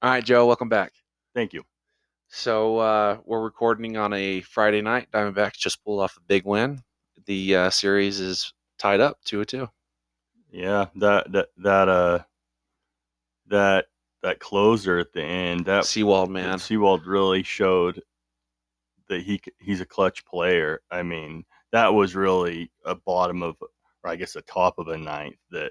All right, Joe, welcome back. Thank you. So we're recording on a Friday night. Diamondbacks just pulled off a big win. The series is tied up 2-2. Yeah, that closer at the end, that Seawald, man. Seawald really showed that he's a clutch player. I mean, that was really a bottom of, or I guess the top of a ninth. That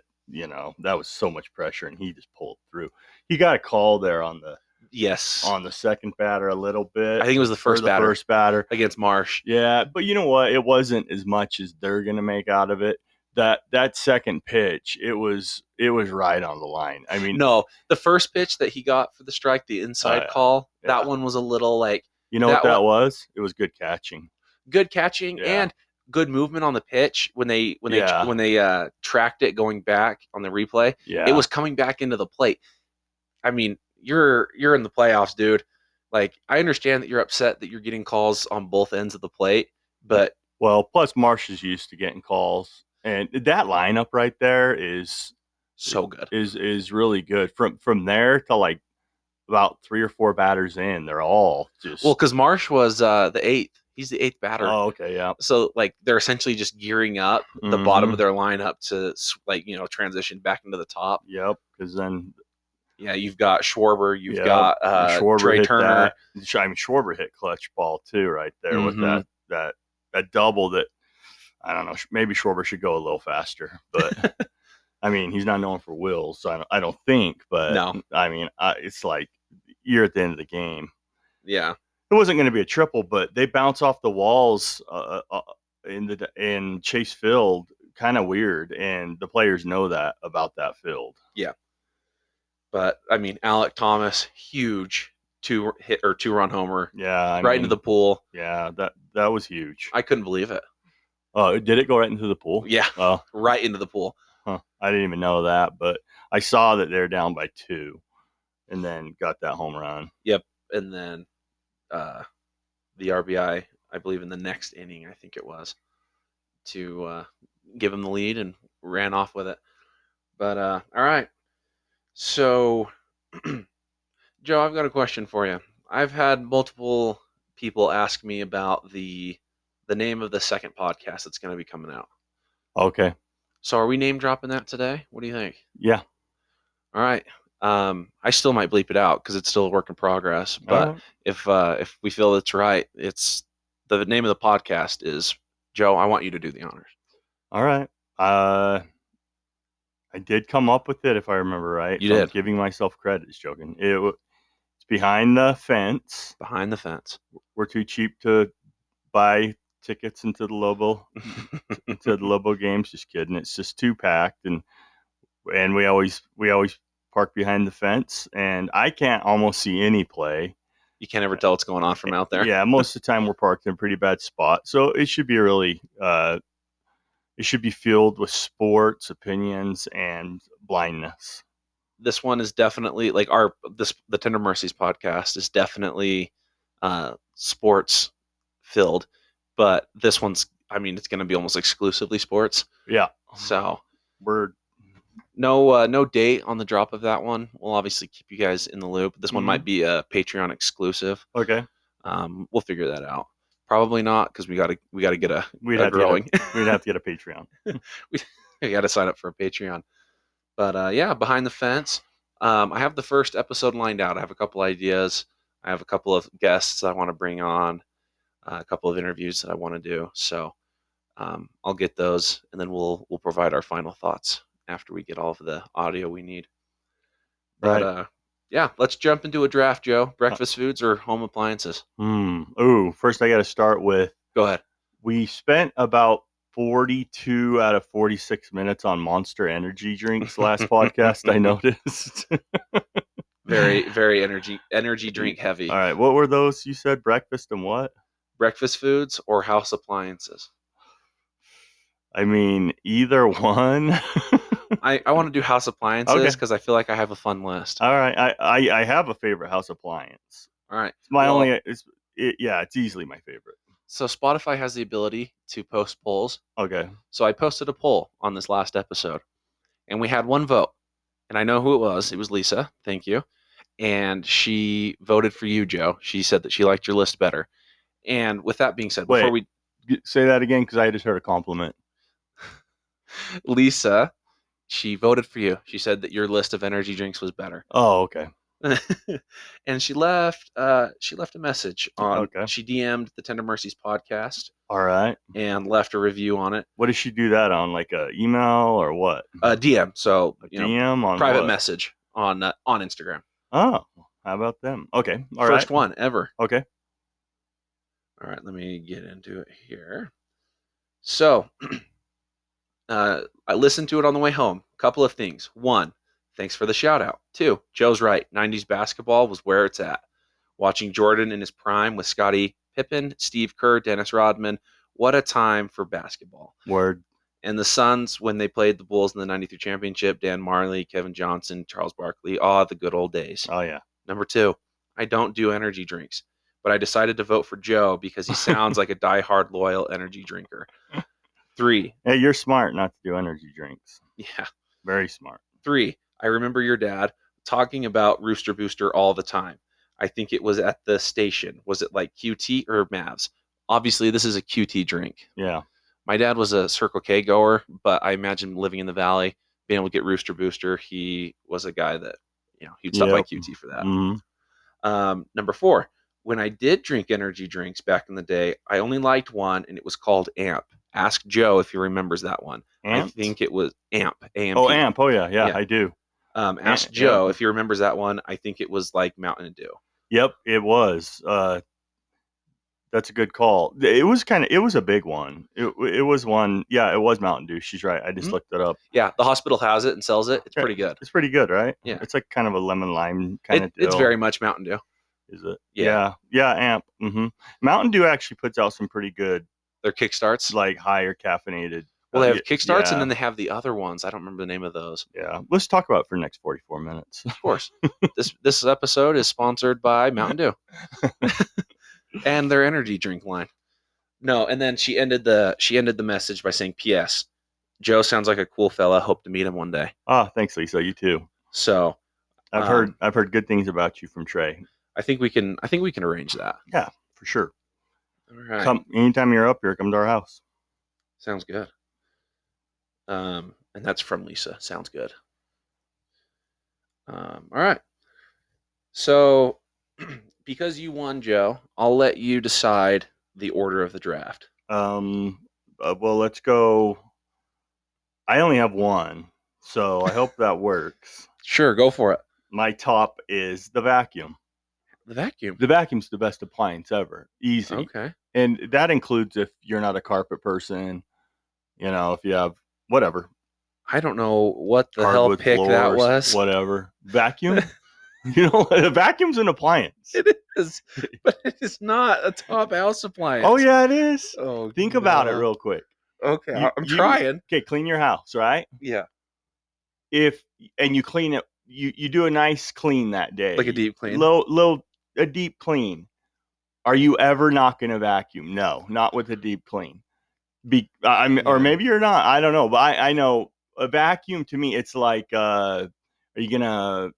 was so much pressure, and he just pulled through. He got a call there on the Yes. second batter a little bit. I think it was the first batter against Marsh. Yeah, but you know what? It wasn't as much as they're gonna make out of it. That second pitch, it was right on the line. I mean, No, the first pitch that he got for the strike, the inside call, that one was a little like. You know what that was? It was good catching. Good catching and good movement on the pitch when they tracked it going back on the replay. Yeah. It was coming back into the plate. I mean, you're in the playoffs, dude. Like, I understand that you're upset that you're getting calls on both ends of the plate, but plus Marsh is used to getting calls, and that lineup right there is so good. Is really good. From there to like about 3 or 4 batters in, they're all just because Marsh was the eighth. He's the eighth batter. Oh, okay, yeah. So like they're essentially just gearing up the bottom of their lineup to transition back into the top. Yep, because then. Yeah, you've got Schwarber, you've got Trey Turner. I mean, Schwarber hit clutch ball too, right there with that double. That I don't know. Maybe Schwarber should go a little faster, but I mean, he's not known for wills, so I don't think. But no, I mean, it's like you're at the end of the game. Yeah, it wasn't going to be a triple, but they bounce off the walls in Chase Field, kind of weird, and the players know that about that field. Yeah. But I mean, Alec Thomas, huge 2-run homer. Yeah, into the pool. Yeah, that was huge. I couldn't believe it. Oh, did it go right into the pool? Yeah, right into the pool. Huh. I didn't even know that, but I saw that they're down by 2, and then got that home run. Yep, and then the RBI, I believe in the next inning, I think it was, to give him the lead and ran off with it. But all right. So, Joe, I've got a question for you. I've had multiple people ask me about the name of the second podcast that's going to be coming out. Okay. So are we name dropping that today? What do you think? Yeah. All right. I still might bleep it out because it's still a work in progress. But if we feel it's right, it's the name of the podcast is Joe. I want you to do the honors. All right. I did come up with it, if I remember right. You did. I'm giving myself credit. Just joking. It's Behind the Fence. Behind the Fence. We're too cheap to buy tickets into the Lobo games. Just kidding. It's just too packed, and we always park behind the fence, and I can't almost see any play. You can't ever tell what's going on from out there. Yeah, most of the time we're parked in a pretty bad spot, so it should be really. It should be filled with sports, opinions, and blindness. This one is definitely like the Tender Mercies podcast is definitely sports filled, but this one's, I mean, it's going to be almost exclusively sports. Yeah. So we're no date on the drop of that one. We'll obviously keep you guys in the loop. This one might be a Patreon exclusive. Okay. We'll figure that out. Probably not, because we got to get a we'd have to get a Patreon. we got to sign up for a Patreon. But yeah, Behind the Fence. I have the first episode lined out. I have a couple ideas. I have a couple of guests I want to bring on, a couple of interviews that I want to do. So I'll get those, and then we'll provide our final thoughts after we get all of the audio we need. But yeah, let's jump into a draft, Joe. Breakfast foods or home appliances? First I got to start with. Go ahead. We spent about 42 out of 46 minutes on Monster energy drinks last podcast. I noticed. Very, very energy drink heavy. All right, what were those? You said breakfast and what? Breakfast foods or house appliances? I mean, either one. I want to do house appliances because I feel like I have a fun list. All right, I have a favorite house appliance. All right, it's it's easily my favorite. So Spotify has the ability to post polls. Okay. So I posted a poll on this last episode, and we had one vote, and I know who it was. It was Lisa. Thank you. and she voted for you, Joe. She said that she liked your list better. And with that being said, Wait, say that again because I just heard a compliment. Lisa, she voted for you. She said that your list of energy drinks was better. Oh, okay. And she left a message on. Okay. She DM'd the Tender Mercies podcast. All right. And left a review on it. What does she do that on? Like a email or what? DM. So DM on private what? message on Instagram. Oh, how about them? Okay. All First right. one ever. Okay. All right, let me get into it here. So, I listened to it on the way home. A couple of things. One, thanks for the shout out. Two, Joe's right. 90s basketball was where it's at. Watching Jordan in his prime with Scottie Pippen, Steve Kerr, Dennis Rodman. What a time for basketball. Word. And the Suns, when they played the Bulls in the 93 championship, Dan Marley, Kevin Johnson, Charles Barkley, the good old days. Oh, yeah. Number two, I don't do energy drinks, but I decided to vote for Joe because he sounds like a diehard loyal energy drinker. Three. Hey, you're smart not to do energy drinks. Yeah. Very smart. Three, I remember your dad talking about Rooster Booster all the time. I think it was at the station. Was it like QT or Mavs? Obviously, this is a QT drink. Yeah. My dad was a Circle K goer, but I imagine living in the Valley, being able to get Rooster Booster, he was a guy that, he'd stop by QT for that. Mm-hmm. Number four, when I did drink energy drinks back in the day, I only liked one, and it was called Amp. Ask Joe if he remembers that one. Amp? I think it was Amp. AMP. Oh, Amp. Oh, yeah, I do. Ask Joe if he remembers that one. I think it was like Mountain Dew. Yep, it was. That's a good call. It was a big one. It was one. Yeah, it was Mountain Dew. She's right. I just looked it up. Yeah, the hospital has it and sells it. It's pretty good. It's pretty good, right? Yeah. It's like kind of a lemon lime kind of deal. It's very much Mountain Dew. Is it? Yeah. Yeah, Amp. Mm-hmm. Mountain Dew actually puts out some pretty good. Their Kickstarts? Like higher caffeinated. Well, they have Kickstarts, and then they have the other ones. I don't remember the name of those. Yeah. Let's talk about it for the next 44 minutes. Of course. This episode is sponsored by Mountain Dew. And their energy drink line. No, and then she ended the message by saying, "P.S. Joe sounds like a cool fella. Hope to meet him one day." Oh, thanks, Lisa. You too. So I've heard good things about you from Trey. I think we can arrange that. Yeah, for sure. All right. Come anytime you're up here. Come to our house. Sounds good. And that's from Lisa. Sounds good. All right. So, because you won, Joe, I'll let you decide the order of the draft. Well, let's go. I only have one, so I hope that works. Sure, go for it. My top is the vacuum. The vacuum. The vacuum's the best appliance ever. Easy. Okay. And that includes if you're not a carpet person, if you have whatever. I don't know what the hell pick floors, that was. Whatever. Vacuum? A vacuum's an appliance. It is, but it is not a top house appliance. Oh, yeah, it is. Oh, Think about it real quick. Okay, I'm trying. Okay, clean your house, right? Yeah. And you clean it, you do a nice clean that day. Like a deep clean. A deep clean. Are you ever not going to vacuum? No, not with a deep clean. Or maybe you're not. I don't know. But I know a vacuum to me, it's like, are you gonna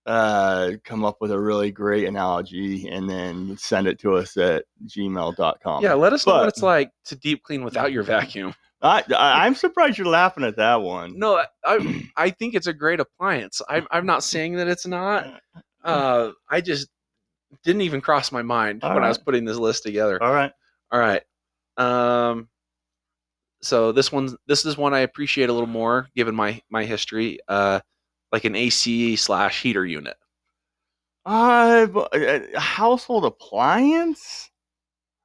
come up with a really great analogy and then send it to us at gmail.com? Yeah, let us know what it's like to deep clean without your vacuum. I'm surprised you're laughing at that one. No, I think it's a great appliance. I'm not saying that it's not. I just didn't even cross my mind when I was putting this list together. All right. So this is one I appreciate a little more given my history. Like an AC/heater unit. A household appliance?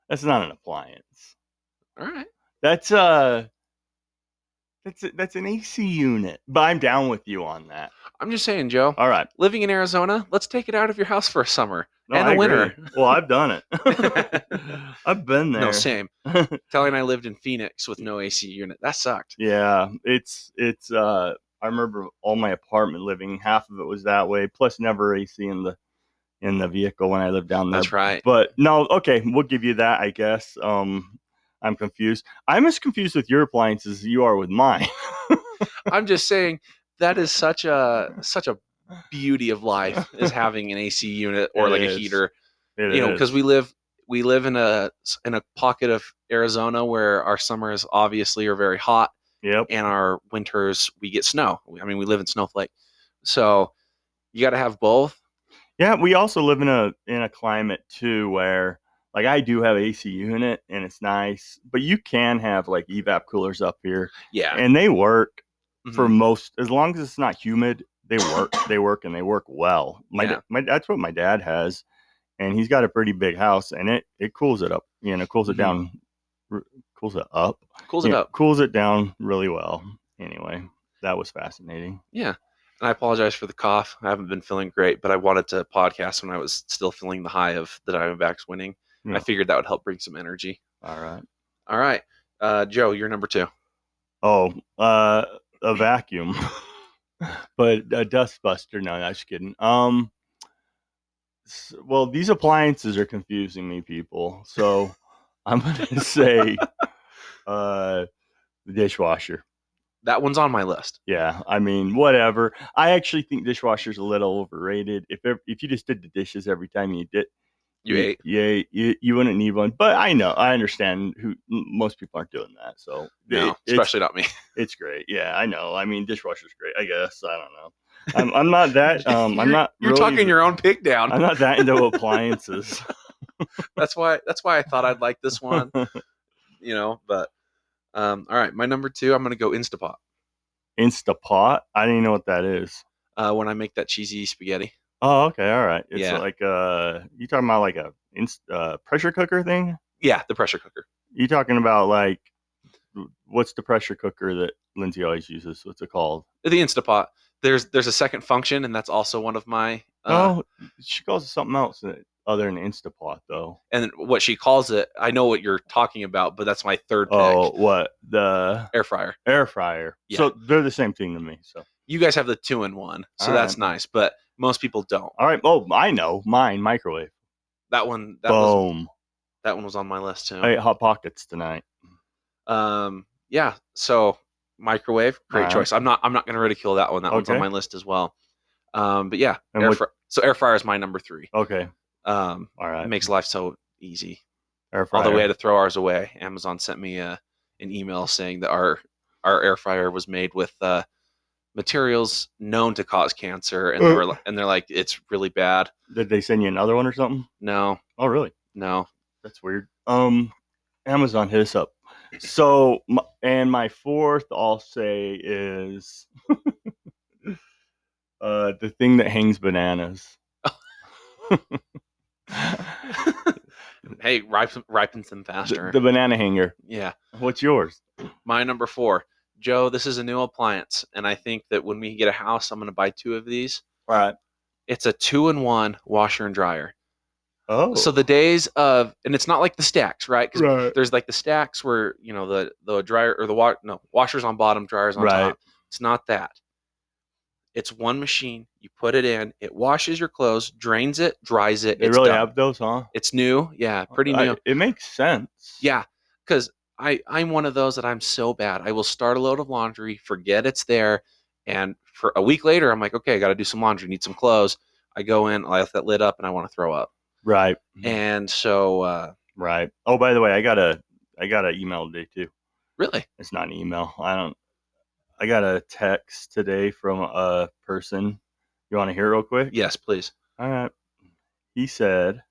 That's not an appliance. All right. That's an AC unit. But I'm down with you on that. I'm just saying, Joe. All right. Living in Arizona, let's take it out of your house for a summer and a winter. Well, I've done it. I've been there. No, same. Kelly and I lived in Phoenix with no AC unit. That sucked. Yeah, it's I remember all my apartment living, half of it was that way, plus never AC in the vehicle when I lived down there. That's right. But no, okay, we'll give you that, I guess. I'm confused. I'm as confused with your appliances as you are with mine. I'm just saying that is such a beauty of life is having an AC unit or It like a is. heater. It Because is. we live in a pocket of Arizona where our summers obviously are very hot, Yep. and our winters we get snow. I mean, we live in Snowflake, so you got to have both. Yeah, we also live in a climate too where like I do have AC unit and it's nice, but you can have like evap coolers up here Yeah. and they work for Hmm. most as long as it's not humid, they work. They work and they work well. Yeah. That's what my dad has and he's got a pretty big house and it cools it up, cools it Hmm. down cools it up. Cools it up. Cools it down really well. Anyway, that was fascinating. Yeah. And I apologize for the cough. I haven't been feeling great, but I wanted to podcast when I was still feeling the high of the Diamondbacks winning. I Yeah. figured that would help bring some energy. All right. All right. Joe, you're number 2. Oh, a vacuum. But a dust buster. No, I'm just kidding. Well, these appliances are confusing me, people. So I'm gonna say the dishwasher. That one's on my list. Yeah, I mean, whatever. I actually think dishwasher's a little overrated. If you just did the dishes every time you did, You ate. you wouldn't need one. But I understand most people aren't doing that. So No, especially not me. it's great. Yeah, I know. I mean, dishwasher's great. I guess I don't know. I'm not that. I'm not. You're really, talking your own pig down. I'm not that into appliances. That's why I thought I'd like this one. But all right, my number 2, I'm gonna go Instapot. Instapot. I didn't even know what that is. When I make that cheesy spaghetti. Oh, okay, all right. It's Yeah. like you talking about like a pressure cooker thing? Yeah, the pressure cooker. You talking about like what's the pressure cooker that Lindsay always uses? What's it called? The Instapot. There's a second function, and that's also one of my. No, she calls it something else other than Instapot, though. And what she calls it, I know what you're talking about, but that's my third pick. Oh, what the air fryer? Air fryer. Yeah. So they're the same thing to me. So you guys have the 2-in-1, so all that's right. nice. But most people don't. All right. Oh, I know mine. Microwave. That one. Boom. That one was on my list too. I ate Hot Pockets tonight. Yeah. So microwave, great All choice. right. I'm not going to ridicule that one. That one's on Okay. my list as well. But yeah, And so air fryer is my number 3. Okay. All right. It makes life so easy. Air fryer. Although we had to throw ours away. Amazon sent me an email saying that our air fryer was made with materials known to cause cancer, and they're like, it's really bad. Did they send you another one or something? No. Oh, really? No. That's weird. Amazon hit us up. So, my fourth, I'll say, is the thing that hangs bananas. Hey, ripens them faster. The banana hanger. Yeah. What's yours? My number 4. Joe, this is a new appliance, and I think that when we get a house, I'm going to buy 2 of these. All right. It's a 2-in-1 washer and dryer. Oh. So the days of, and it's not like the stacks, right? Because right. there's like the stacks where, the dryer or the washer's on bottom, dryer's on top. It's not that. It's one machine. You put it in. It washes your clothes, drains it, dries it. They really have those, huh? It's new. Yeah, pretty new. It makes sense. Yeah, because I'm one of those that I'm so bad. I will start a load of laundry, forget it's there, and for a week later, I'm like, okay, I got to do some laundry, need some clothes. I go in, I lift that lid up, and I want to throw up. Right. And so. Right. Oh, by the way, I got an email today too. Really? It's not an email. I got a text today from a person. You want to hear it real quick? Yes, please. All right. He said,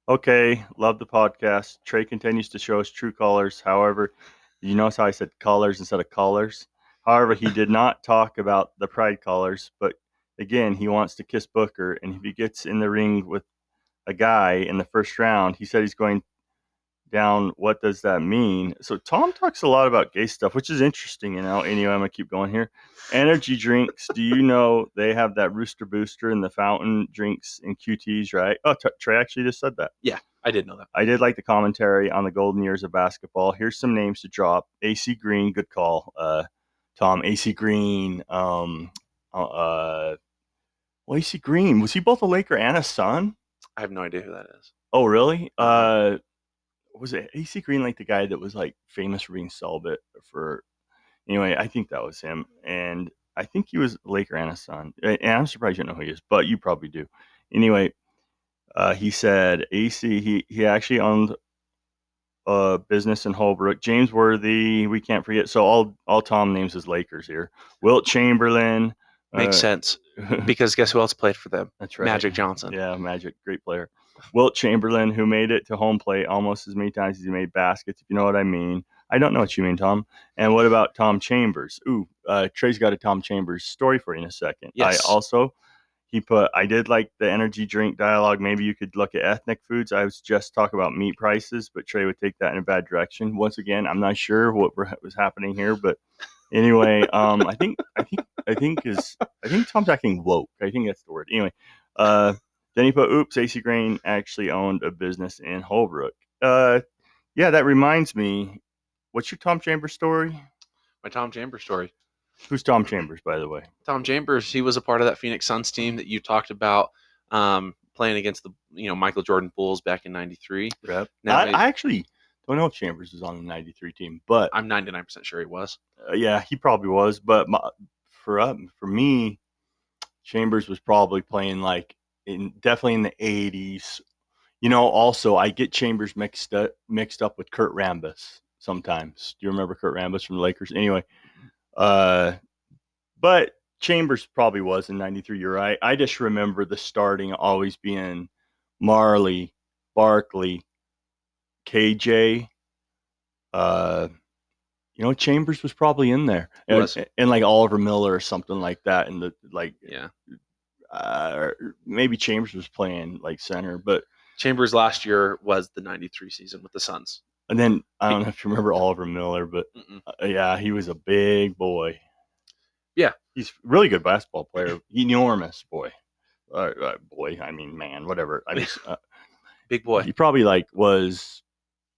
okay, love the podcast. Trey continues to show his true colors. However, you notice how I said colors instead of colors? However, he did not talk about the pride colors, but again, he wants to kiss Booker. And if he gets in the ring with a guy in the first round, he said he's going down. What does that mean? So Tom talks a lot about gay stuff, which is interesting. Anyway, I'm gonna keep going here. Energy drinks. Do you know they have that Rooster Booster and the fountain drinks and QTs, right? Oh, Trey actually just said that. Yeah, I did know that. I did like the commentary on the golden years of basketball. Here's some names to drop. AC Green, good call, Tom. AC Green. AC Green, was he both a Laker and a Sun? I have no idea who that is. Oh, really? Was it AC Green, like the guy that was like famous for being celibate for? Anyway, I think that was him. And I think he was a Laker and a Sun, and I'm surprised you don't know who he is, but you probably do. Anyway, he said AC. He actually owned business in Holbrook. James Worthy, we can't forget. So all Tom names is Lakers here. Wilt Chamberlain. Makes sense because guess who else played for them? That's right. Magic Johnson. Yeah, Magic, great player. Wilt Chamberlain, who made it to home plate almost as many times as he made baskets, if you know what I mean. I don't know what you mean, Tom. And what about Tom Chambers? Ooh, Trey's got a Tom Chambers story for you in a second. Yes. I did like the energy drink dialogue. Maybe you could look at ethnic foods. I was just talking about meat prices, but Trey would take that in a bad direction. Once again, I'm not sure what was happening here, but anyway, I think Tom's acting woke. I think that's the word. Anyway, then he put, oops, AC Grain actually owned a business in Holbrook. Yeah, that reminds me. What's your Tom Chambers story? My Tom Chambers story. Who's Tom Chambers, by the way? Tom Chambers, he was a part of that Phoenix Suns team that you talked about, playing against the Michael Jordan Bulls back in '93. Yep. Now, I actually don't know if Chambers was on the '93 team, but I'm 99% sure he was. Yeah, he probably was. But for me, Chambers was probably playing definitely in the '80s. Also I get Chambers mixed up with Kurt Rambis sometimes. Do you remember Kurt Rambis from the Lakers? Anyway, but Chambers probably was in '93. You're right. I just remember the starting always being Marley, Barkley, KJ. Chambers was probably in there, and like Oliver Miller or something like that. And maybe Chambers was playing like center, but Chambers last year was the '93 season with the Suns. And then I don't know if you remember Oliver Miller, but yeah, he was a big boy. Yeah, he's a really good basketball player. Enormous boy. Boy, I mean man, whatever. I mean, big boy. He probably was.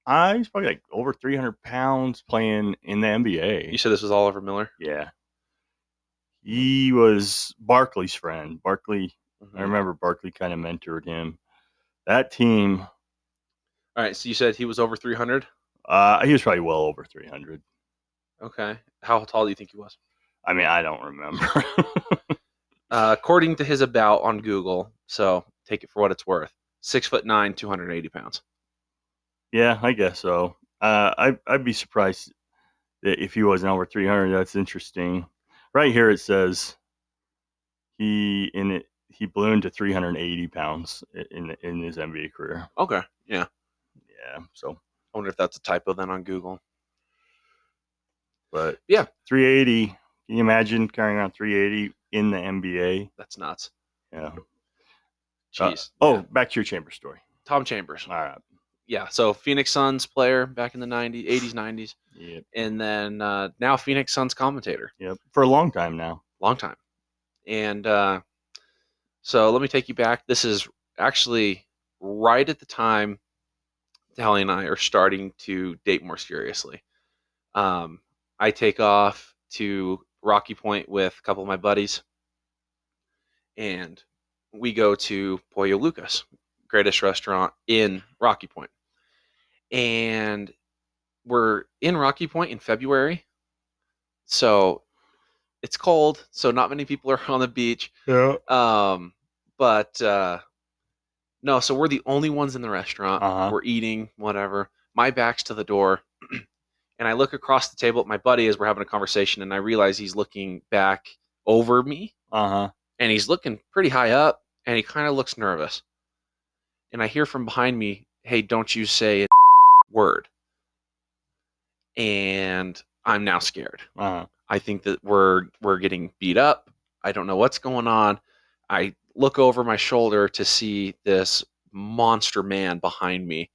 He's probably over 300 pounds playing in the NBA. You said this was Oliver Miller? Yeah. He was Barkley's friend. Barkley, I remember Barkley kind of mentored him. That team. All right, so you said he was over 300? He was probably well over 300. Okay. How tall do you think he was? I mean, I don't remember. According to his about on Google, so take it for what it's worth, 6'9", 280 pounds. Yeah, I guess so. I'd be surprised if he wasn't over 300. That's interesting. Right here it says he ballooned to 380 pounds in his NBA career. Okay, yeah. Yeah, so I wonder if that's a typo then on Google. But yeah, 380. Can you imagine carrying around 380 in the NBA? That's nuts. Yeah. Jeez. Back to your Chambers story. Tom Chambers. All right. Yeah, so Phoenix Suns player back in the 80s, 90s. Yep. And then now Phoenix Suns commentator. Yep. For a long time now. Long time. And so let me take you back. This is actually right at the time Tally and I are starting to date more seriously. I take off to Rocky Point with a couple of my buddies, and we go to Pollo Lucas, greatest restaurant in Rocky Point. And we're in Rocky Point in February, so it's cold, so not many people are on the beach. Yeah. But no, so we're the only ones in the restaurant. Uh-huh. We're eating, whatever. My back's to the door, and I look across the table at my buddy as we're having a conversation, and I realize he's looking back over me. Uh-huh. And he's looking pretty high up, and he kind of looks nervous. And I hear from behind me, "Hey, don't you say a word." And I'm now scared. Uh-huh. I think that we're getting beat up. I don't know what's going on. I look over my shoulder to see this monster man behind me,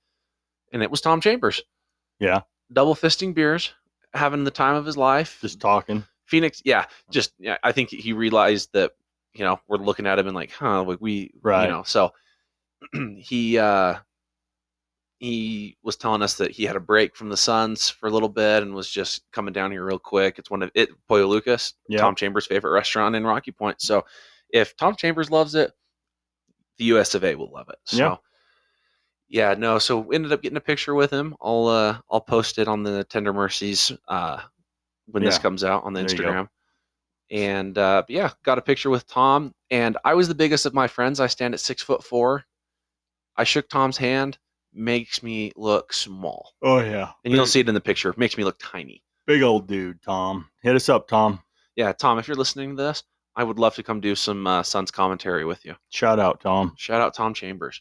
and it was Tom Chambers. Yeah. Double fisting beers, having the time of his life. Just talking. Phoenix, yeah. I think he realized that, we're looking at him and right. So he was telling us that he had a break from the Suns for a little bit and was just coming down here real quick. It's Pollo Lucas, yep. Tom Chambers' favorite restaurant in Rocky Point. So if Tom Chambers loves it, the US of A will love it. So so we ended up getting a picture with him. I'll post it on the Tender Mercies when this comes out on the Instagram. And yeah, got a picture with Tom. And I was the biggest of my friends. I stand at 6'4". I shook Tom's hand, makes me look small. Oh yeah, And you'll see it in the picture. Makes me look tiny. big old dude, Tom. Hit us up, Tom. Yeah, Tom, if you're listening to this, I would love to come do some Suns commentary with you. Shout out, Tom. Shout out Tom Chambers.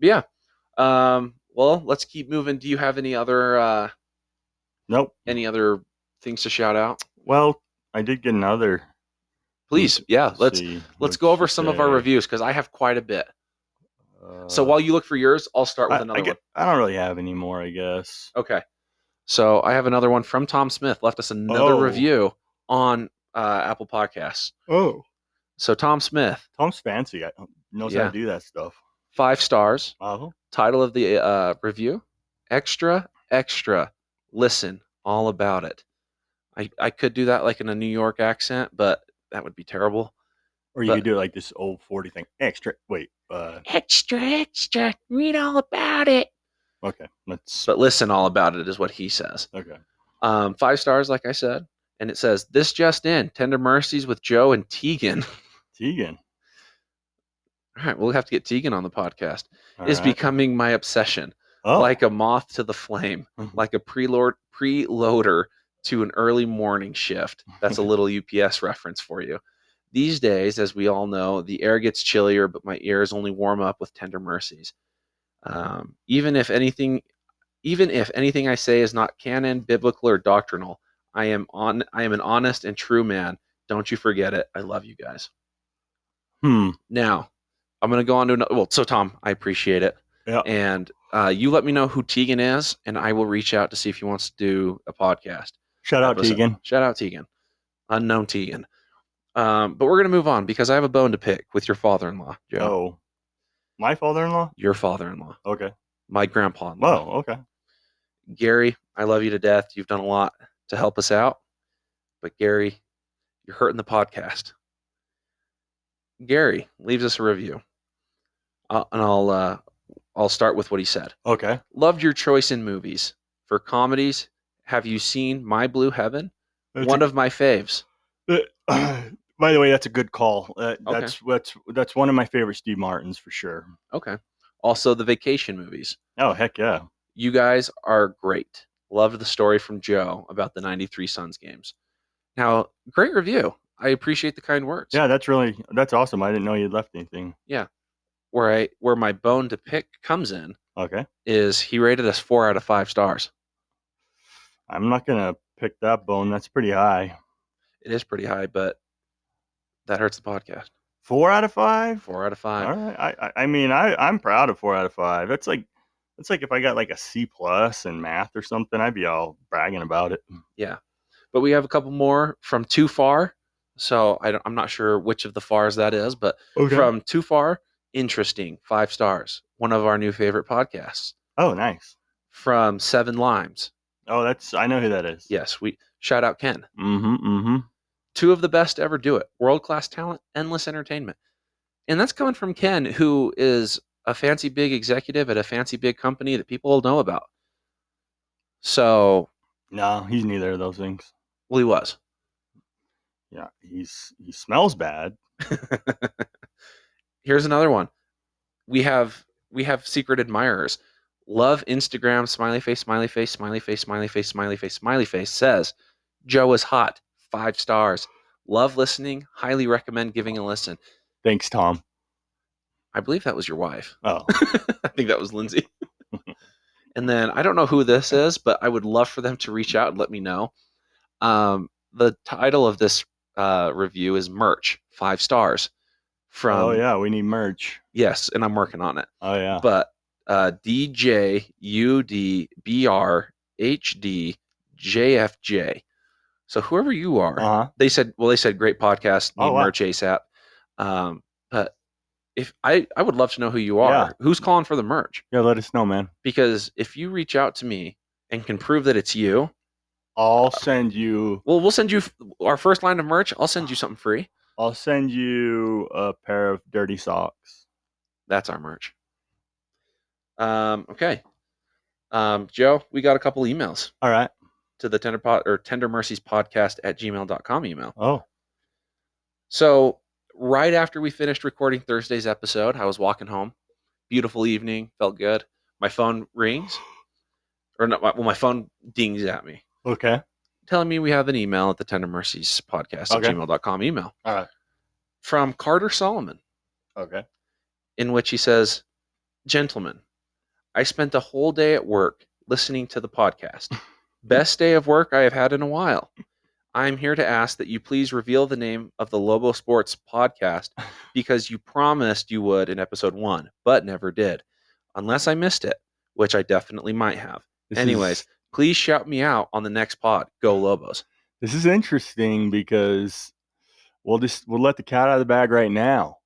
But yeah. Well, let's keep moving. Do you have Nope. any other things to shout out? Well, I did get another. Please, yeah. Let's See, go over what'd some you of our say? reviews because I have quite a bit. So while you look for yours, I'll start with another one. I don't really have any more, I guess. Okay. So I have another one from Tom Smith. Left us another review on Apple Podcasts. Oh. So Tom Smith. Tom's fancy. Knows how to do that stuff. 5 stars. Uh-huh. Title of the review: Extra, Extra. Listen all about it. I could do that like in a New York accent, but that would be terrible. Or you could do it like this old 40 thing. Extra. Wait. Extra, extra. Read all about it. Okay. But listen all about it is what he says. Okay. 5 stars, like I said. And it says, this just in, Tender Mercies with Joe and Tegan. Tegan. All right, we'll have to get Tegan on the podcast. All is right. becoming my obsession. Oh. Like a moth to the flame. Like a preloader to an early morning shift. That's a little UPS reference for you. These days, as we all know, the air gets chillier, but my ears only warm up with Tender Mercies. Even if anything I say is not canon, biblical, or doctrinal, I am an honest and true man. Don't you forget it. I love you guys. Now, I'm going to go on to another. Well, so Tom, I appreciate it. Yeah. And you let me know who Tegan is, and I will reach out to see if he wants to do a podcast. Shout out Tegan. Shout out Tegan. Unknown Tegan. But we're going to move on because I have a bone to pick with your father-in-law, Joe. Oh. My father-in-law? Your father-in-law. Okay. My grandpa-in-law. Oh, okay. Gary, I love you to death. You've done a lot to help us out. But Gary, you're hurting the podcast. Gary leaves us a review. I'll start with what he said. Okay. Loved your choice in movies. For comedies, have you seen My Blue Heaven? One of my faves. By the way, that's a good call. Okay. That's one of my favorite Steve Martins for sure. Okay. Also, the vacation movies. Oh, heck yeah. You guys are great. Loved the story from Joe about the 93 Suns games. Now, great review. I appreciate the kind words. Yeah, that's awesome. I didn't know you'd left anything. Yeah. Where my bone to pick comes in. Okay. Is he rated us 4 out of 5 stars. I'm not going to pick that bone. That's pretty high. It is pretty high, but that hurts the podcast. 4 out of 5? 4 out of 5. All right. I mean, I'm proud of 4 out of 5. It's like if I got like a C+ in math or something, I'd be all bragging about it. Yeah. But we have a couple more from Too Far. So I'm not sure which of the fars that is, but from Too Far, interesting, 5 stars. One of our new favorite podcasts. Oh, nice. From 7 Limes. Oh, I know who that is. Yes, we shout out Ken. Mm-hmm. 2 of the best to ever do it. World-class talent, endless entertainment. And that's coming from Ken, who is a fancy big executive at a fancy big company that people know about. So. No, he's neither of those things. Well, he was. Yeah, he smells bad. Here's another one. We have secret admirers. Love Instagram, smiley face, smiley face, smiley face, smiley face, smiley face, smiley face, says, Joe is hot, 5 stars. Love listening, highly recommend giving a listen. Thanks, Tom. I believe that was your wife. Oh. I think that was Lindsay. And then, I don't know who this is, but I would love for them to reach out and let me know. The title of this review is Merch, 5 stars. Oh, yeah, we need merch. Yes, and I'm working on it. Oh, yeah. But DJUDBRHDJFJ. So whoever you are, they said great podcast, need merch ASAP. But if I would love to know who you are. Yeah. Who's calling for the merch? Yeah, let us know, man. Because if you reach out to me and can prove that it's you, I'll send you. Well, we'll send you our first line of merch. I'll send you something free. I'll send you a pair of dirty socks. That's our merch. Okay. Joe, we got a couple emails. All right. To the Tender Mercies podcast @gmail.com email. Oh. So right after we finished recording Thursday's episode, I was walking home. Beautiful evening, felt good. My phone rings, or not, well, my phone dings at me, Okay. telling me we have an email at the Tender Mercies podcast at Okay. gmail.com email All right. from Carter Solomon, Okay. in which he says, Gentlemen, I spent a whole day at work listening to the podcast. Best day of work I have had in a while. I'm here to ask that you please reveal the name of the Lobo Sports podcast because you promised you would in episode 1, but never did. Unless I missed it, which I definitely might have. This Anyways, is please shout me out on the next pod. Go Lobos. this is interesting because we'll let the cat out of the bag right now.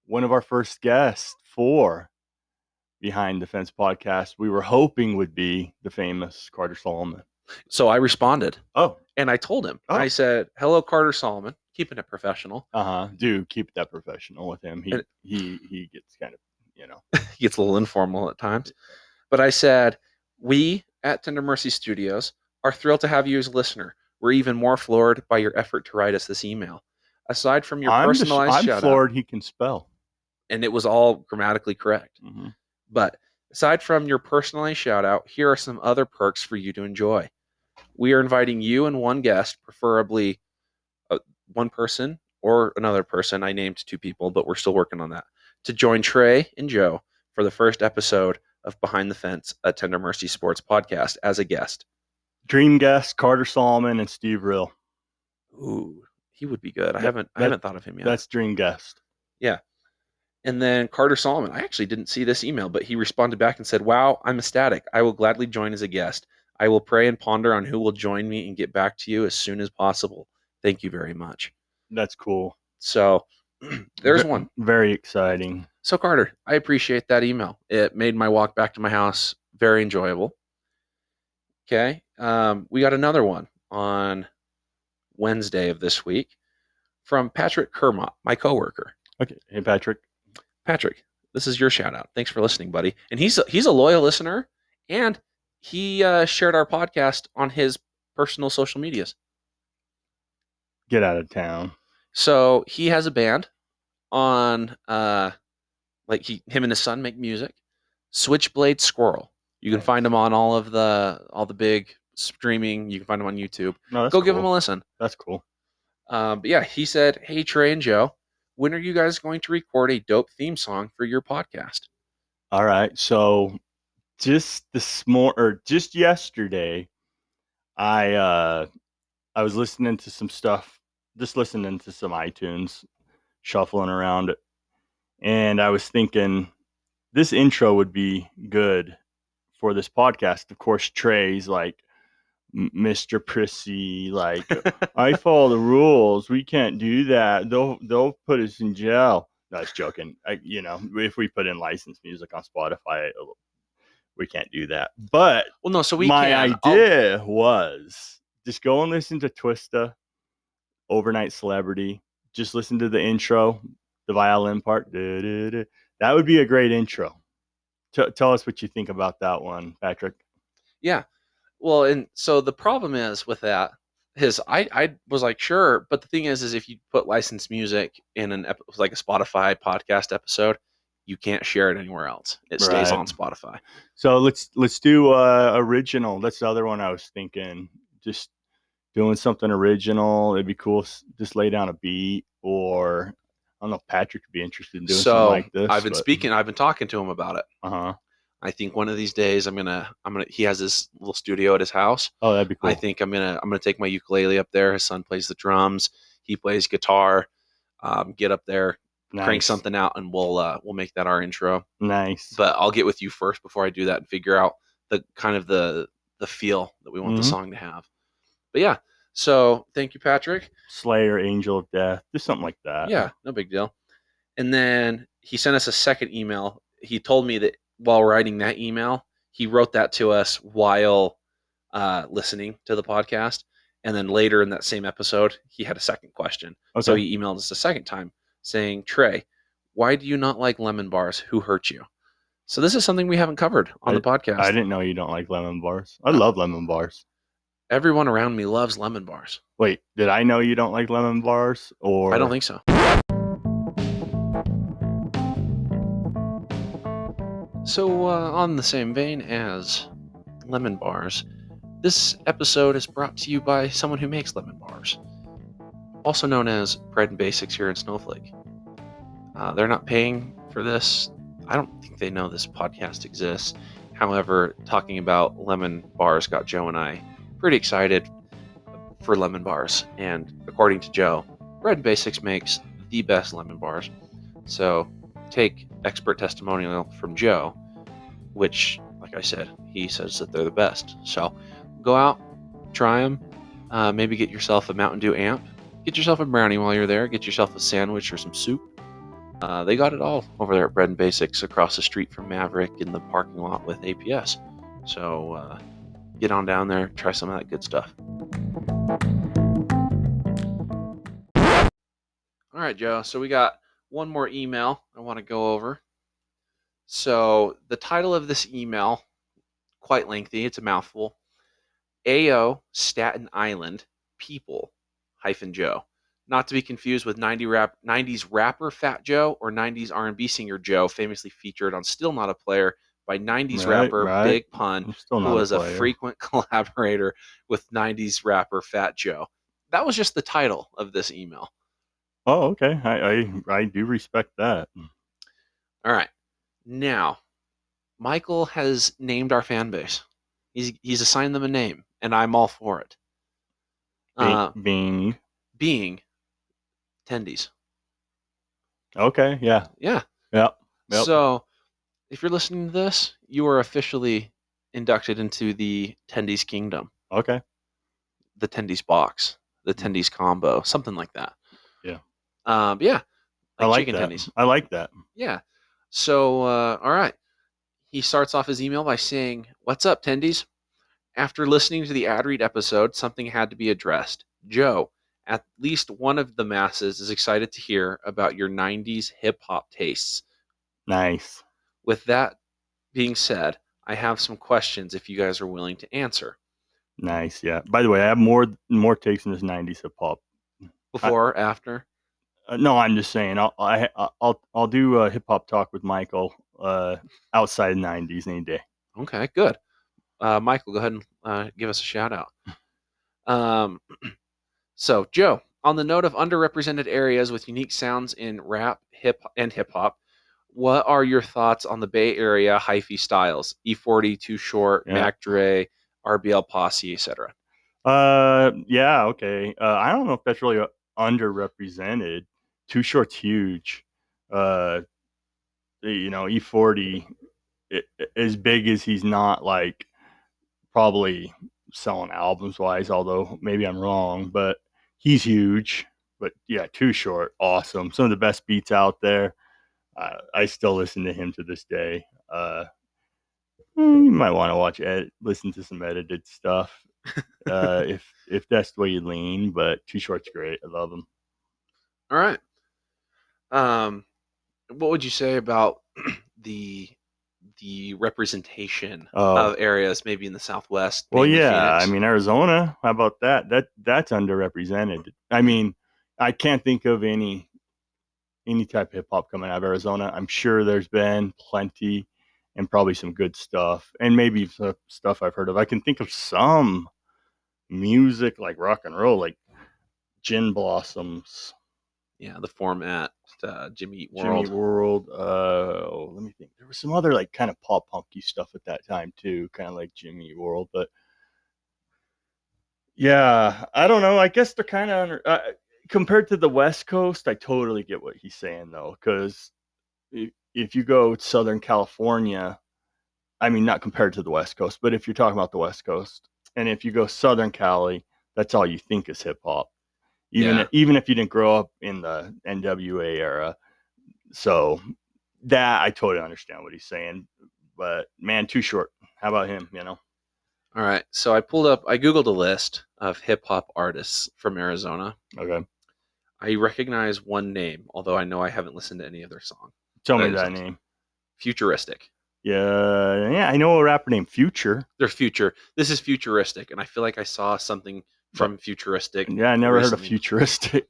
One of our first guests for Behind the Fence podcast, we were hoping would be the famous Carter Solomon. So I responded Oh, and I told him, Oh. I said, hello, Carter Solomon, keeping it professional. Do keep that professional with him. And- He gets kind of, He gets a little informal at times. But I said, we at Tender Mercy Studios are thrilled to have you as a listener. We're even more floored by your effort to write us this email. Aside from your personalized I'm shout floored out, he can spell. and it was all grammatically correct. Mm-hmm. But aside from your personalized shout out, here are some other perks for you to enjoy. We are inviting you and one guest, preferably one person or another person. I named 2 people, but we're still working on that, to join Trey and Joe for the first episode of Behind the Fence, a Tender Mercy Sports podcast, as a guest. Dream guest Carter Solomon and Steve Rill. Ooh, he would be good. I haven't thought of him yet. That's dream guest. Yeah. And then Carter Solomon, I actually didn't see this email, but he responded back and said, wow, I'm ecstatic. I will gladly join as a guest. I will pray and ponder on who will join me and get back to you as soon as possible. Thank you very much. That's cool. So there's one. Very exciting. So Carter, I appreciate that email. It made my walk back to my house very enjoyable. Okay. We got another one on Wednesday of this week from Patrick Kermott, my coworker. Okay. Hey, Patrick. Patrick, this is your shout out. Thanks for listening, buddy. And he's a loyal listener, and he shared our podcast on his personal social medias. Get out of town. So he has a band on, him and his son make music. Switchblade Squirrel. You can find him on all the big streaming. You can find him on YouTube. No, that's Go cool. give him a listen. That's cool. But yeah, he said, "Hey Trey and Joe, when are you guys going to record a dope theme song for your podcast?" All right. So just just yesterday, I was listening to some stuff, just listening to some iTunes, shuffling around it, and I was thinking this intro would be good for this podcast. Of course, Trey's like Mr. Prissy, like I follow the rules. We can't do that. They'll put us in jail. No, I was joking. If we put in licensed music on Spotify, we can't do that. But Well, no, so we my can. idea was just go and listen to Twista, Overnight Celebrity. Just listen to the intro, the violin part. That would be a great intro. Tell us what you think about that one, Patrick. Yeah. Well, and so the problem is with that is I was like, sure, but the thing is if you put licensed music in like a Spotify podcast episode, you can't share it anywhere else. It stays Right. on Spotify. So let's do original. That's the other one I was thinking. Just doing something original. It'd be cool. Just lay down a beat, or I don't know if Patrick would be interested in doing something like this. I've been talking to him about it. Uh-huh. I think one of these days he has this little studio at his house. Oh, that'd be cool. I think I'm gonna take my ukulele up there. His son plays the drums. He plays guitar. Get up there, crank something out, and we'll make that our intro. Nice. But I'll get with you first before I do that and figure out the kind of the feel that we want the song to have. But yeah, so thank you, Patrick. Slayer, Angel of Death, just something like that. Yeah, no big deal. And then he sent us a second email. He told me that while writing that email, he wrote that to us while listening to the podcast. And then later in that same episode, he had a second question. Okay. So he emailed us a second time saying, Trey, why do you not like lemon bars? Who hurt you? So this is something we haven't covered on the podcast. I didn't know you don't like lemon bars. I love lemon bars. Everyone around me loves lemon bars. Wait, did I know you don't like lemon bars? I don't Or think so. So, on the same vein as lemon bars, this episode is brought to you by someone who makes lemon bars, also known as Bread and Basics here in Snowflake. They're not paying for this. I don't think they know this podcast exists. However, talking about lemon bars got Joe and I pretty excited for lemon bars. And according to Joe, Bread and Basics makes the best lemon bars. So take expert testimonial from Joe, which, like I said, he says that they're the best. So go out, try them. Maybe get yourself a Mountain Dew amp. Get yourself a brownie while you're there. Get yourself a sandwich or some soup. They got it all over there at Bread and Basics across the street from Maverick in the parking lot with APS. So get on down there, try some of that good stuff. All right, Joe. So we got one more email I want to go over. So the title of this email, quite lengthy, it's a mouthful. AO Staten Island People Joe. Not to be confused with 90s rapper Fat Joe or 90s R&B singer Joe, famously featured on Still Not a Player by 90s rapper right. Big Pun, I'm still who not a was a player. frequent collaborator with 90s rapper Fat Joe. That was just the title of this email. Oh, okay. I do respect that. All right. Now, Michael has named our fan base. He's assigned them a name, and I'm all for it. Being Being Tendies. okay, yeah, Yeah. yep. So, if you're listening to this, you are officially inducted into the Tendies Kingdom, Okay, the Tendies box, the Tendies combo, something like that. yeah. Yeah, I like like chicken that. tendies. I like that. Yeah. So, all right. He starts off his email by saying, "What's up, Tendies? After listening to the ad read episode, something had to be addressed. Joe, at least one of the masses is excited to hear about your 90s hip hop tastes. Nice, With that being said, I have some questions if you guys are willing to answer. nice. Yeah. By the way, I have more takes in this '90s hip hop. Before, after? No, I'm just saying. I'll do hip hop talk with Michael outside '90s any day. Okay, good. Michael, go ahead and give us a shout out. Um, so, Joe, on the note of underrepresented areas with unique sounds in rap, hip hop, what are your thoughts on the Bay Area hyphy styles? E40, Too Short, Yeah. Mac Dre, RBL Posse, etc. Yeah. Okay. I don't know if that's really underrepresented. Too Short's huge. Uh, E40, as big as he's not, like probably selling albums wise, although maybe I'm wrong, but he's huge. But yeah, Too Short, awesome. Some of the best beats out there. I still listen to him to this day. You might want to listen to some edited stuff if that's the way you lean. But Too Short's great. I love him. All right. Um, what would you say about the representation Oh, of areas maybe in the Southwest, well, mainly yeah. I Phoenix? mean, Arizona. How about that? That's underrepresented. I mean, I can't think of any type of hip hop coming out of Arizona. I'm sure there's been plenty and probably some good stuff and maybe some stuff I've heard of. I can think of some music like rock and roll, like Gin Blossoms, Yeah, the format, Jimmy Eat Jimmy World. World. Let me think. There was some other like kind of pop punky stuff at that time too, kind of like Jimmy World. But yeah, I don't know. I guess they're kind of compared to the West Coast. I totally get what he's saying though, because if you go Southern California, I mean, not compared to the West Coast, but if you're talking about the West Coast, and if you go Southern Cali, that's all you think is hip hop. Yeah. Even if you didn't grow up in the NWA era, so that I totally understand what he's saying. But man, Too Short. How about him? All right. So I Googled a list of hip hop artists from Arizona. Okay. I recognize one name, although I know I haven't listened to any of their Tell me that name. Futuristic. Yeah, I know a rapper named Future, They're future. This is futuristic, and I feel like I saw something but from futuristic yeah, I never heard of recently. futuristic.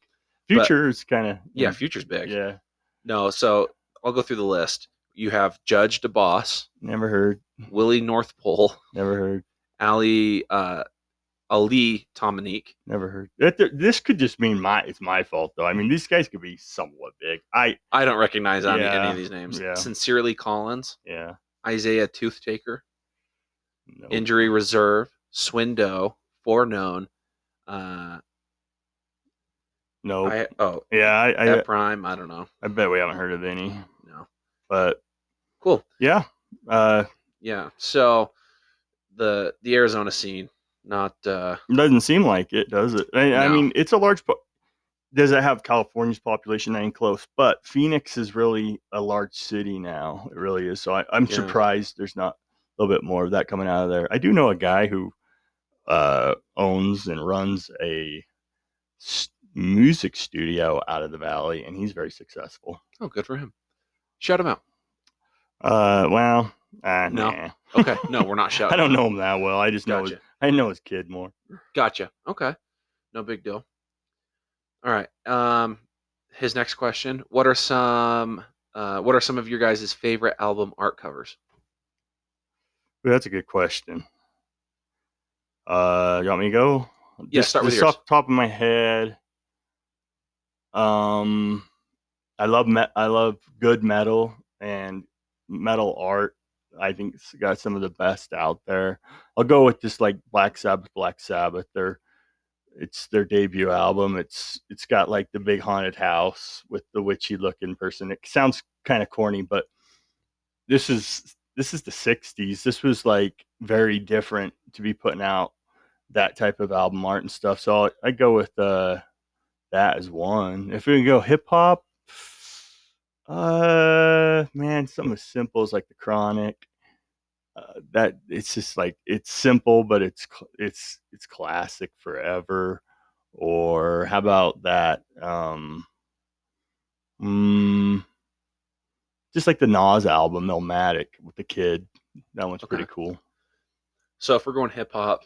But Future is kind of yeah, future's big. yeah, No, so I'll go through the list. You have Judge DeBoss, never heard, Willie North Pole, never heard, Ali Ali Dominique. never heard. This could just mean it's my fault though. I mean, these guys could be somewhat big. I don't recognize any of Yeah, these names. yeah, Sincerely Collins, yeah. Isaiah Toothtaker, Nope, Injury Reserve, Swindo, Foreknown, uh, nope. I oh Yeah, Ed Prime. I don't know. I bet we haven't heard of any, No. but Cool. yeah. Uh, Yeah. So the Arizona scene, not doesn't seem like it, does it? I no. mean, it's a large. Does it have California's population? Ain't close, but Phoenix is really a large city now. It really is. So I'm Yeah. surprised there's not a little bit more of that coming out of there. I do know a guy who owns and runs a music studio out of the valley, and he's very successful. Oh, good for him. Shout him out. Well, No. nah. Okay. No, we're not shouting. I don't know him that well. I just Gotcha. I know his kid more. Gotcha. Okay. No big deal. All right. His next question: What are some of your guys' favorite album art covers? That's a good question. You want me to go? Yeah, start with Just yours. off the top of my head, um, I love good metal and metal art. I think it's got some of the best out there. I'll go with just like Black Sabbath. Black Sabbath. It's their debut album. It's got like the big haunted house with the witchy looking person. It sounds kind of corny, but this is the 60s. This was like very different to be putting out that type of album art and stuff. So I go with that as one. If we go hip hop, man, something as simple as like the Chronic. That it's just like it's simple, but it's classic forever. Or how about that? Mm, just like the Nas album, Illmatic with the kid. That one's Okay. pretty cool. So if we're going hip hop,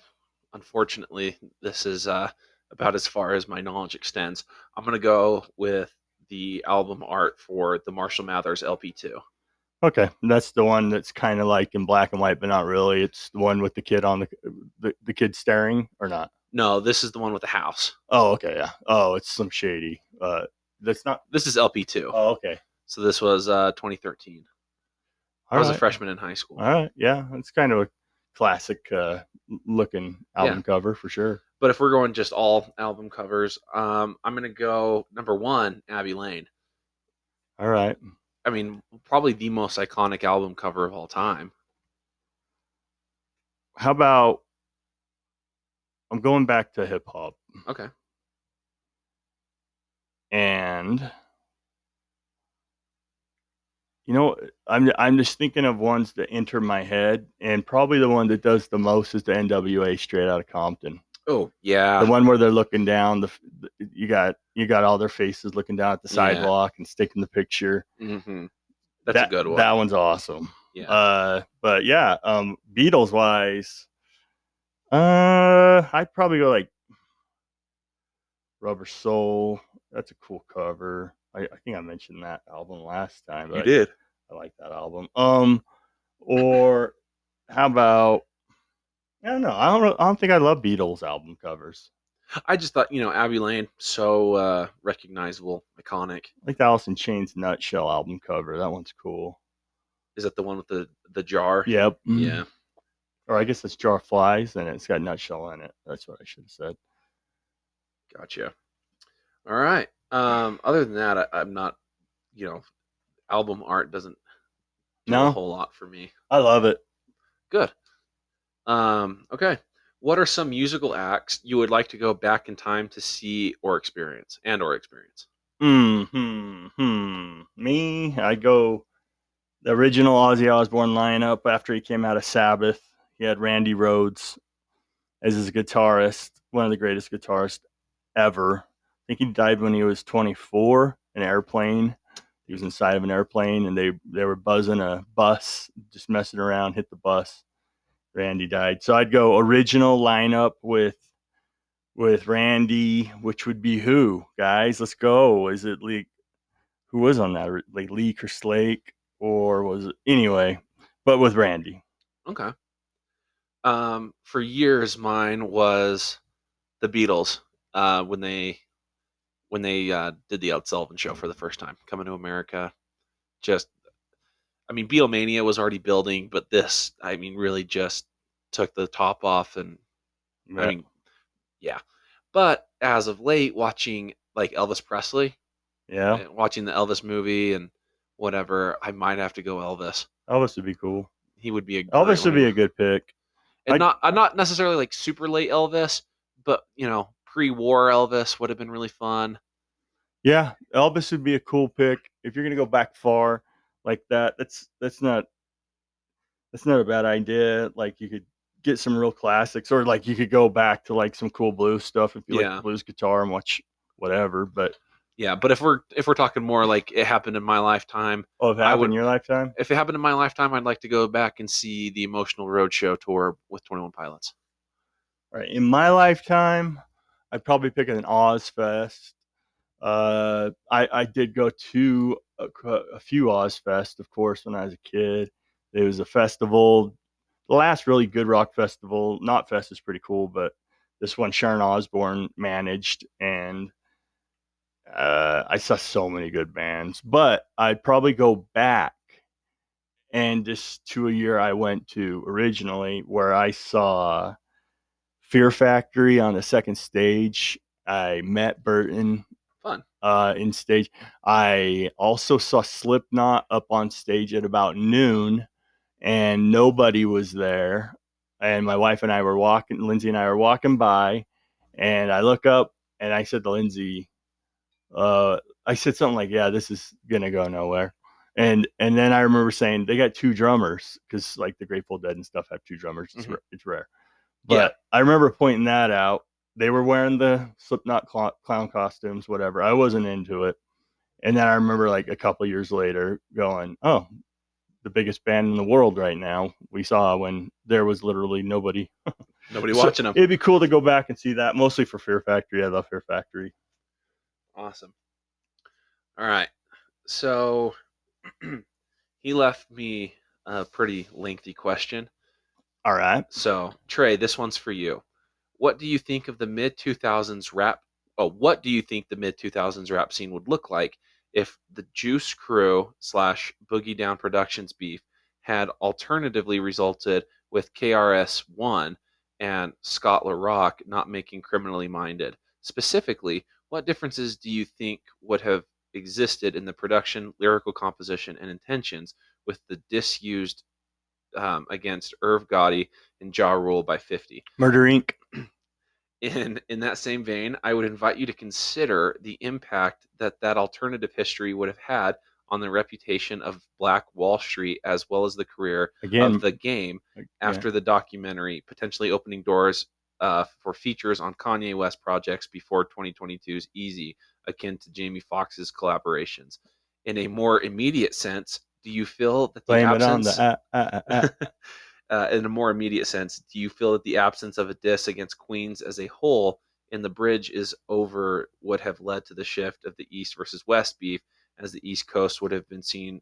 unfortunately, this is about as far as my knowledge extends. I'm gonna go with the album art for the Marshall Mathers LP2. Okay, that's the one that's kind of like in black and white, but not really. It's the one with the kid on the kid staring, or not? No, this is the one with the house. Oh, okay, yeah. Oh, it's some shady. That's not. This is LP2. Oh, okay. So this was 2013. I was a freshman in high school. All right, yeah, it's kind of a classic looking album cover for sure. But if we're going just all album covers, I'm gonna go number one, Abbey Lane. All right. I mean, probably the most iconic album cover of all time. How about I'm going back to hip hop. Okay. And you know, I'm just thinking of ones that enter my head, and probably the one that does the most is the NWA Straight Outta Compton. Oh yeah, the one where they're looking down. You got all their faces looking down at the sidewalk and sticking the picture. Mm-hmm. That's a good one. That one's awesome. Yeah. But yeah, Beatles wise, I'd probably go like Rubber Soul. That's a cool cover. I think I mentioned that album last time. You did. I like that album. Or how about? I don't know. I don't think I love Beatles album covers. I just thought, Abbey Lane, so recognizable, iconic. Like the Alice in Chains Nutshell album cover. That one's cool. Is that the one with the jar? Yep. Yeah. Or I guess it's Jar Flies, and it's got Nutshell in it. That's what I should have said. Gotcha. All right. Other than that, I'm not, album art doesn't do a whole lot for me. I love it. Good. Okay. What are some musical acts you would like to go back in time to see or experience? Me, I go the original Ozzy Osbourne lineup after he came out of Sabbath. He had Randy Rhoads as his guitarist, one of the greatest guitarists ever. I think he died when he was 24 in an airplane. He was inside of an airplane, and they were buzzing a bus, just messing around, hit the bus. Randy died. So I'd go original lineup with Randy, which would be who, guys? Let's go. Is it Lee? Who was on that? Like Lee Kerslake, or was it anyway? But with Randy. Okay. For years, mine was the Beatles when they did the Ed Sullivan Show for the first time, coming to America. Just, I mean, Beatlemania was already building, but this, I mean, really just took the top off, and I Yeah. mean, yeah. But as of late, watching like Elvis Presley, Yeah. watching the Elvis movie and whatever, I might have to go Elvis. Elvis would be cool. He would be a great Elvis would one. be a good pick. And not necessarily like super late Elvis, but pre-war Elvis would have been really fun. Yeah, Elvis would be a cool pick if you're gonna go back far like that. That's not a bad idea. Like you could get some real classics, or like you could go back to like some cool blues stuff if you like Yeah. blues guitar and watch whatever. But Yeah, but if we're talking more like it happened in my lifetime, oh, if it I happened would in your lifetime, if it happened in my lifetime, I'd like to go back and see the Emotional Roadshow tour with 21 Pilots. all right, in my lifetime, I'd probably pick an Oz Fest. I did go to a few Oz Fest, of course, when I was a kid. It was a festival, the last really good rock festival. Not Fest is pretty cool, but this one Sharon Osbourne managed, and I saw so many good bands. But I'd probably go back and just to a year I went to originally where I saw Fear Factory on the second stage. I met Burton Fun. in stage. I also saw Slipknot up on stage at about noon, and nobody was there. And my wife and I were walking, Lindsay and I were walking by, and I look up and I said to Lindsay, I said something like, "Yeah, this is gonna go nowhere." And then I remember saying they got two drummers because like the Grateful Dead and stuff have two drummers. It's rare. Yeah. But I remember pointing that out. They were wearing the Slipknot clown costumes, whatever. I wasn't into it. And then I remember like a couple years later going, oh, the biggest band in the world right now we saw when there was literally nobody. Nobody So watching them. it'd be cool to go back and see that, mostly for Fear Factory. I love Fear Factory. Awesome. All right. So he left me a pretty lengthy question. All right. So, Trey, this one's for you. What do you think of the mid 2000s rap? Oh, what do you think the mid 2000s rap scene would look like if the Juice Crew slash Boogie Down Productions beef had alternatively resulted with KRS-One and Scott LaRock not making Criminally Minded? Specifically, what differences do you think would have existed in the production, lyrical composition, and intentions with the disused against Irv Gotti and Ja Rule by 50? Murder Inc. In that same vein, I would invite you to consider the impact that alternative history would have had on the reputation of Black Wall Street as well as the career Again, of the game after yeah. the documentary, potentially opening doors for features on Kanye West projects before 2022's Easy, akin to Jamie Foxx's collaborations. In a more immediate sense, do you feel that the Blame it on absence the in a more immediate sense, do you feel that the absence of a diss against Queens as a whole in the bridge is over would have led to the shift of the East versus West beef, as the East Coast would have seen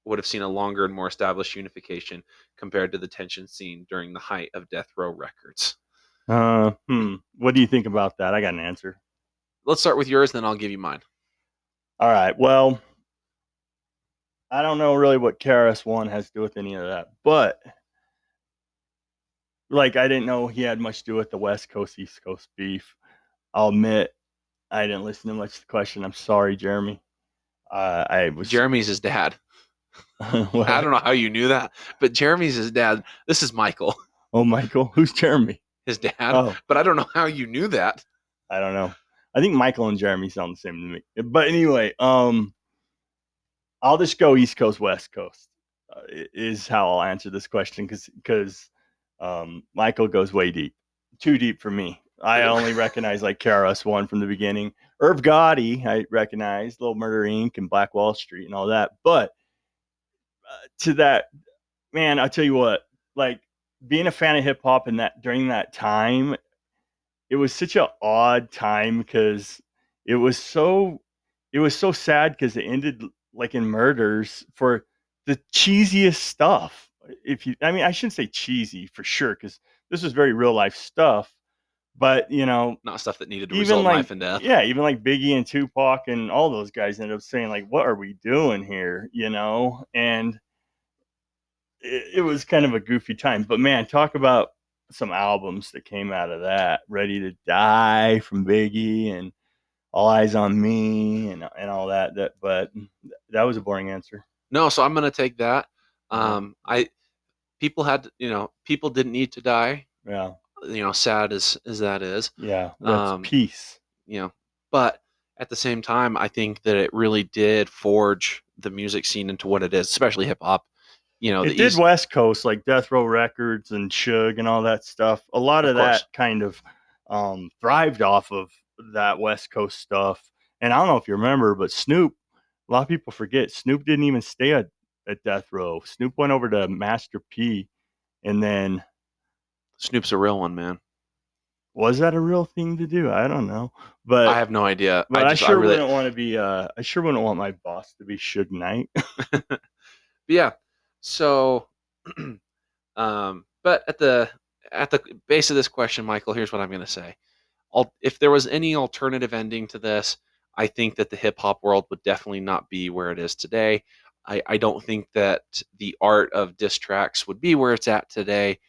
a longer and more established unification compared to the tension seen during the height of Death Row Records? What do you think about that? I got an answer. Let's start with yours, then I'll give you mine. All right. Well, I don't know really what KRS-One has to do with any of that, but like I didn't know he had much to do with the West Coast East Coast beef. I'll admit I didn't listen to much of the question. I'm sorry, Jeremy. I was Jeremy's his dad. What? I don't know how you knew that, but Jeremy's his dad. This is Michael, Oh, Michael. Who's Jeremy? his dad. Oh, But I don't know how you knew that. I don't know. I think Michael and Jeremy sound the same to me. But anyway, I'll just go East Coast, West Coast. Is how I'll answer this question because Michael goes way deep, too deep for me. I only recognize like KRS-One from the beginning. Irv Gotti, I recognize Little Murder Inc. and Black Wall Street and all that. But to that, man, I'll tell you what, like being a fan of hip hop and that during that time, it was such an odd time because it was so it was so sad because it ended like in murders for the cheesiest stuff. If you, I mean, I shouldn't say cheesy for sure because this was very real life stuff. But Not stuff that needed to even result in like life and death. yeah, even like Biggie and Tupac and all those guys ended up saying like, "What are we doing here?" And it was kind of a goofy time. But man, talk about some albums that came out of that. Ready to Die from Biggie and All Eyes on Me and all that. But that was a boring answer. No, so I'm gonna take that. Yeah. I people had people didn't need to die. Yeah. Sad as that is. Yeah. That's Um, peace. you know, but at the same time, I think that it really did forge the music scene into what it is, especially hip hop. The It did East, West Coast, like Death Row Records and Suge and all that stuff. A lot of of that course. kind of thrived off of that West Coast stuff. And I don't know if you remember, but Snoop, a lot of people forget, Snoop didn't even stay at Death Row. Snoop went over to Master P. And then, Snoop's a real one, man. was that a real thing to do? I don't know. I But have no idea. but I I sure really, wouldn't want to be I sure wouldn't want my boss to be Suge Knight. but yeah. So, but at the base of this question, Michael, here's what I'm gonna say. If there was any alternative ending to this, I think that the hip hop world would definitely not be where it is today. I don't think that the art of diss tracks would be where it's at today.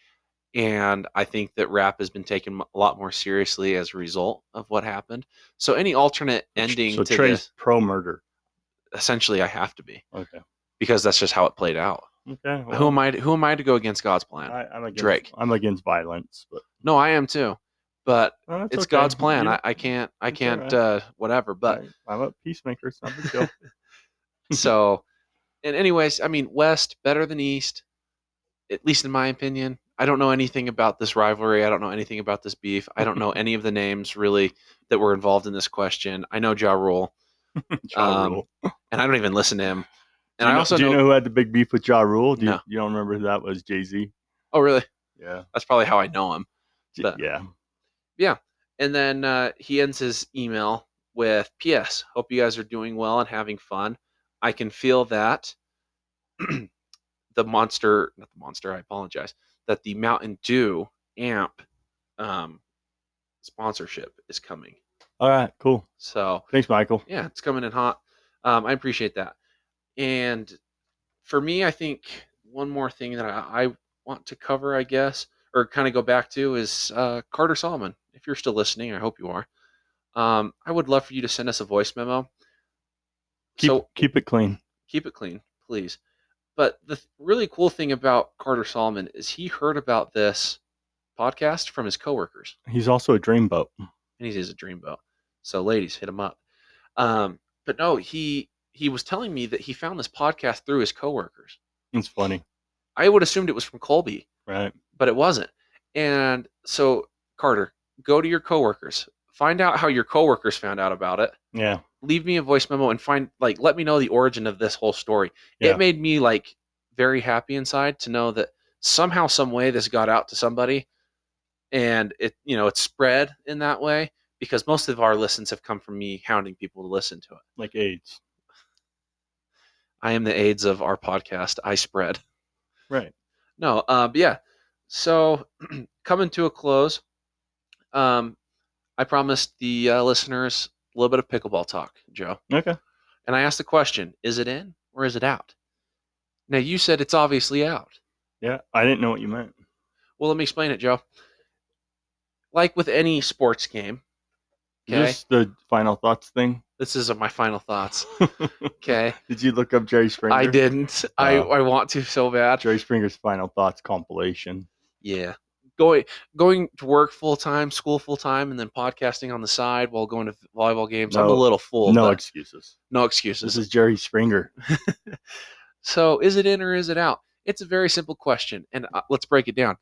And I think that rap has been taken a lot more seriously as a result of what happened. So any alternate ending So to Trey's this, pro murder. essentially, I have to be Okay. because that's just how it played out. Okay. Who Well, am I? Who am I to go against God's plan? Drake. I'm against violence, but No, I am too. But that's it's okay. God's plan. You, I can't. I it's all can't. right. Whatever. But I'm a peacemaker. It's not a big deal. so, and anyways, I mean, West better than East, at least in my opinion. I don't know anything about this rivalry. I don't know anything about this beef. I don't know any of the names really that were involved in this question. I know Ja Rule, Ja Rule. and I don't even listen to him. And Do you I know? also Do you know. know who had the big beef with Ja Rule? No. You don't remember who that was? Jay-Z. Oh, really? Yeah. That's probably how I know him. But Yeah. yeah. And then he ends his email with P.S. Hope you guys are doing well and having fun. I can feel that not the monster, I apologize, that the Mountain Dew amp um, sponsorship is coming. All right. Cool. So, Thanks, Michael. yeah, it's coming in hot. I appreciate that. And for me, I think one more thing that I want to cover, I guess, or kind of go back to is Carter Solomon. If you're still listening, I hope you are. I would love for you to send us a voice memo. Keep it clean. Keep it clean, please. But the really cool thing about Carter Solomon is he heard about this podcast from his coworkers, He's also a dreamboat. and he is a dreamboat. So, ladies, hit him up. But no, he was telling me that he found this podcast through his coworkers. It's funny, I would assumed it was from Colby, right? but it wasn't. And so, Carter, go to your coworkers, find out how your coworkers found out about it. Yeah. Leave me a voice memo and let me know the origin of this whole story. Yeah. It made me very happy inside to know that somehow, some way, this got out to somebody, and it's spread in that way. Because most of our listens have come from me hounding people to listen to it. Like AIDS. I am the AIDS of our podcast. I spread. Right. No, but yeah. So coming to a close, I promised the listeners a little bit of pickleball talk, Joe. Okay. And I asked the question, is it in or is it out? Now, you said it's obviously out. Yeah, I didn't know what you meant. Well, let me explain it, Joe. Like with any sports game, okay? Just the final thoughts thing. This is my final thoughts. Okay. Did you look up Jerry Springer? I didn't. I want to so bad. Jerry Springer's final thoughts compilation. Yeah. Going to work full time, school full time, and then podcasting on the side while going to volleyball games. I'm a little full. No excuses. No excuses. This is Jerry Springer. So, is it in or is it out? It's a very simple question, and let's break it down.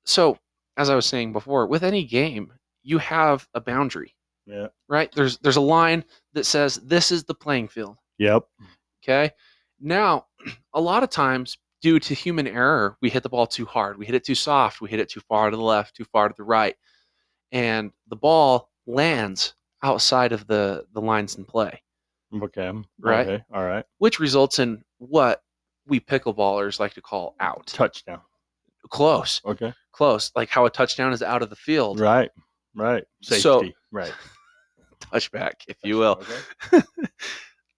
So, as I was saying before, with any game, you have a boundary, Yeah. right? There's a line that says this is the playing field. Yep. Okay. Now, a lot of times, due to human error, we hit the ball too hard. We hit it too soft. We hit it too far to the left, too far to the right. And the ball lands outside of the lines in play, Okay. right? Okay. All right. Which results in what we pickleballers like to call out. Touchdown. Close. Okay. Close. Like how a touchdown is out of the field. Right. Right. Safety. So, right. Touchback, if you will. Okay.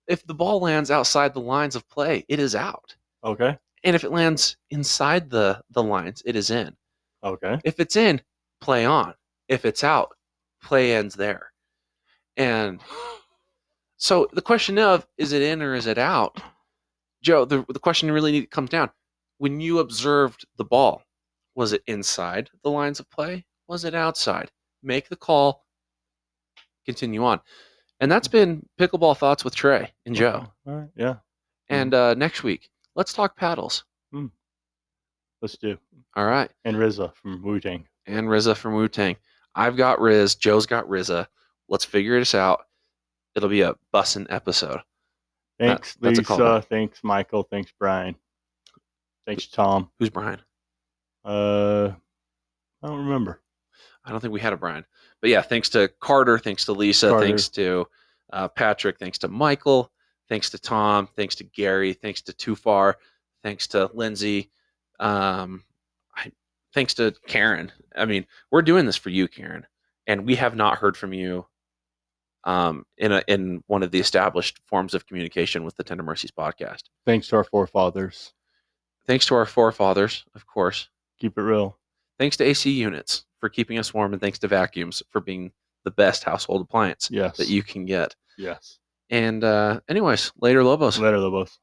If the ball lands outside the lines of play, it is out. Okay. And if it lands inside the lines, it is in. Okay. If it's in, play on. If it's out, play ends there. And so the question of, is it in or is it out? Joe, the question really comes down. When you observed the ball, was it inside the lines of play? Was it outside? Make the call, continue on. And that's been Pickleball Thoughts with Trey and Joe. All right. Yeah. And next week, let's talk paddles. Let's do. All right. And RZA from Wu-Tang. And RZA from Wu-Tang. I've got Riz. Joe's got RZA. Let's figure this out. It'll be a bussin' episode. Thanks, that's a Lisa. callback. Thanks, Michael. Thanks, Brian. Thanks, Tom. Who's Brian? I don't remember. I don't think we had a Brian. But yeah, thanks to Carter. Thanks to Lisa. Carter. Thanks to Patrick. Thanks to Michael. Thanks to Tom. Thanks to Gary. Thanks to Too Far. Thanks to Lindsay. Thanks to Karen. I mean, we're doing this for you, Karen, and we have not heard from you in one of the established forms of communication with the Tender Mercies podcast. Thanks to our forefathers. Thanks to our forefathers, of course. Keep it real. Thanks to AC units for keeping us warm, and thanks to vacuums for being the best household appliance Yes. that you can get. Yes. And anyways, later, Lobos. Later, Lobos.